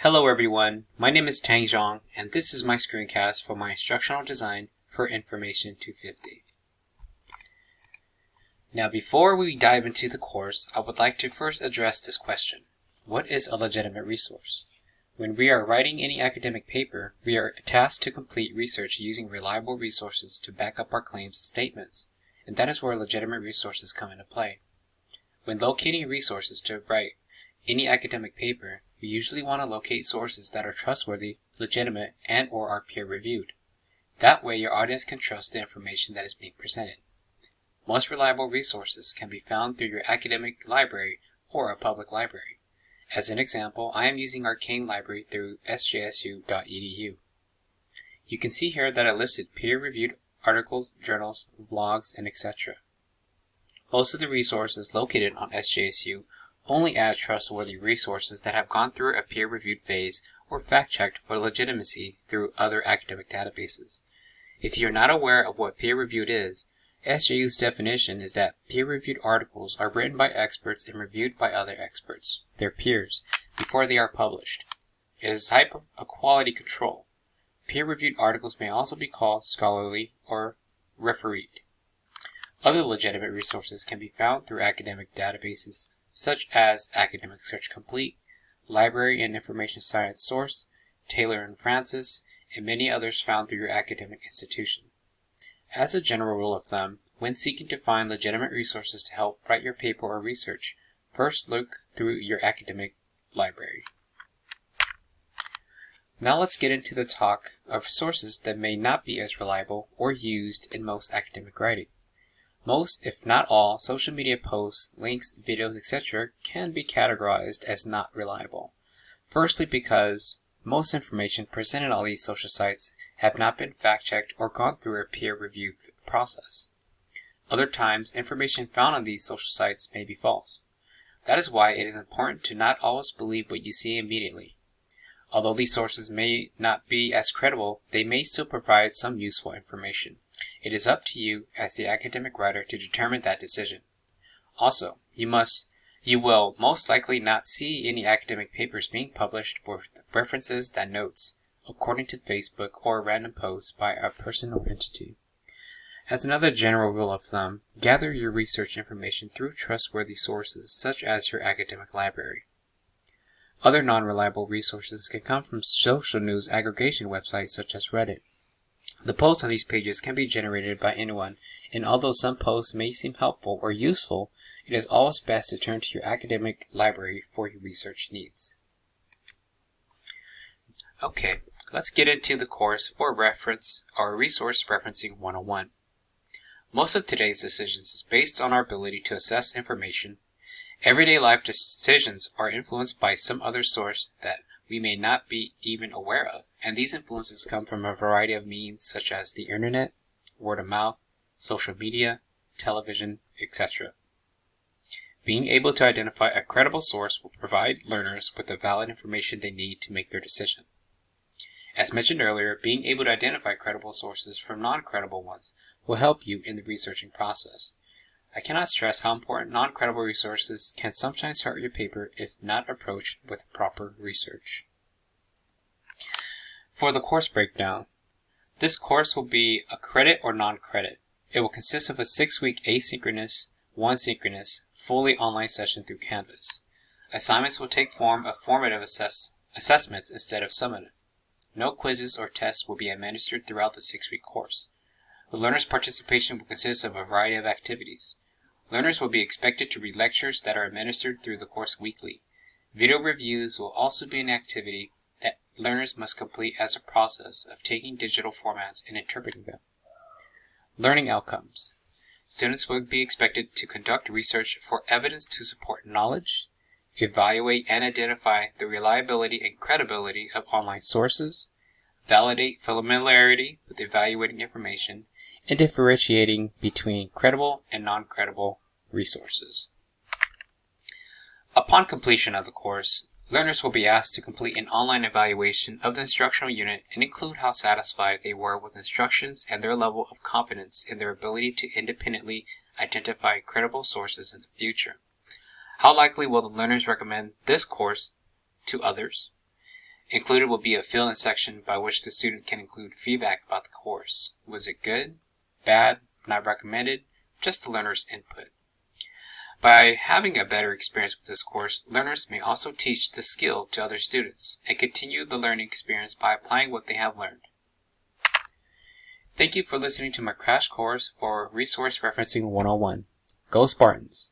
Hello everyone, my name is Tang Zhang, and this is my screencast for my instructional design for Information 250. Now before we dive into the course, I would like to first address this question. What is a legitimate resource? When we are writing any academic paper, we are tasked to complete research using reliable resources to back up our claims and statements, and that is where legitimate resources come into play. When locating resources to write any academic paper, we usually want to locate sources that are trustworthy, legitimate, and/or are peer-reviewed. That way your audience can trust the information that is being presented. Most reliable resources can be found through your academic library or a public library. As an example, I am using Arcane Library through sjsu.edu. You can see here that I listed peer-reviewed articles, journals, vlogs, and etc. Most of the resources located on SJSU only add trustworthy resources that have gone through a peer-reviewed phase or fact-checked for legitimacy through other academic databases. If you're not aware of what peer-reviewed is, SJU's definition is that peer-reviewed articles are written by experts and reviewed by other experts, their peers, before they are published. It is a type of quality control. Peer-reviewed articles may also be called scholarly or refereed. Other legitimate resources can be found through academic databases such as Academic Search Complete, Library and Information Science Source, Taylor and Francis, and many others found through your academic institution. As a general rule of thumb, when seeking to find legitimate resources to help write your paper or research, first look through your academic library. Now let's get into the talk of sources that may not be as reliable or used in most academic writing. Most, if not all, social media posts, links, videos, etc. can be categorized as not reliable. Firstly, because most information presented on these social sites have not been fact-checked or gone through a peer-review process. Other times, information found on these social sites may be false. That is why it is important to not always believe what you see immediately. Although these sources may not be as credible, they may still provide some useful information. It is up to you as the academic writer to determine that decision. Also, you will most likely not see any academic papers being published with references that notes, according to Facebook or a random post by a person or entity. As another general rule of thumb, gather your research information through trustworthy sources such as your academic library. Other non-reliable resources can come from social news aggregation websites such as Reddit. The posts on these pages can be generated by anyone, and although some posts may seem helpful or useful, it is always best to turn to your academic library for your research needs. Okay, let's get into the course for reference or resource referencing 101. Most of today's decisions is based on our ability to assess information. Everyday life decisions are influenced by some other source that we may not be even aware of, and these influences come from a variety of means such as the internet, word of mouth, social media, television, etc. Being able to identify a credible source will provide learners with the valid information they need to make their decision. As mentioned earlier, being able to identify credible sources from non-credible ones will help you in the researching process. I cannot stress how important non-credible resources can sometimes hurt your paper if not approached with proper research. For the course breakdown, this course will be a credit or non-credit. It will consist of a 6-week asynchronous, 1 synchronous, fully online session through Canvas. Assignments will take form of formative assessments instead of summative. No quizzes or tests will be administered throughout the 6-week course. The learner's participation will consist of a variety of activities. Learners will be expected to read lectures that are administered through the course weekly. Video reviews will also be an activity that learners must complete as a process of taking digital formats and interpreting them. Learning outcomes. Students will be expected to conduct research for evidence to support knowledge, evaluate and identify the reliability and credibility of online sources, validate familiarity with evaluating information, and differentiating between credible and non-credible resources. Upon completion of the course, learners will be asked to complete an online evaluation of the instructional unit and include how satisfied they were with instructions and their level of confidence in their ability to independently identify credible sources in the future. How likely will the learners recommend this course to others? Included will be a fill-in section by which the student can include feedback about the course. Was it good? Bad? Not recommended? Just the learner's input. By having a better experience with this course, learners may also teach the skill to other students and continue the learning experience by applying what they have learned. Thank you for listening to my crash course for Resource Referencing 101. Go Spartans!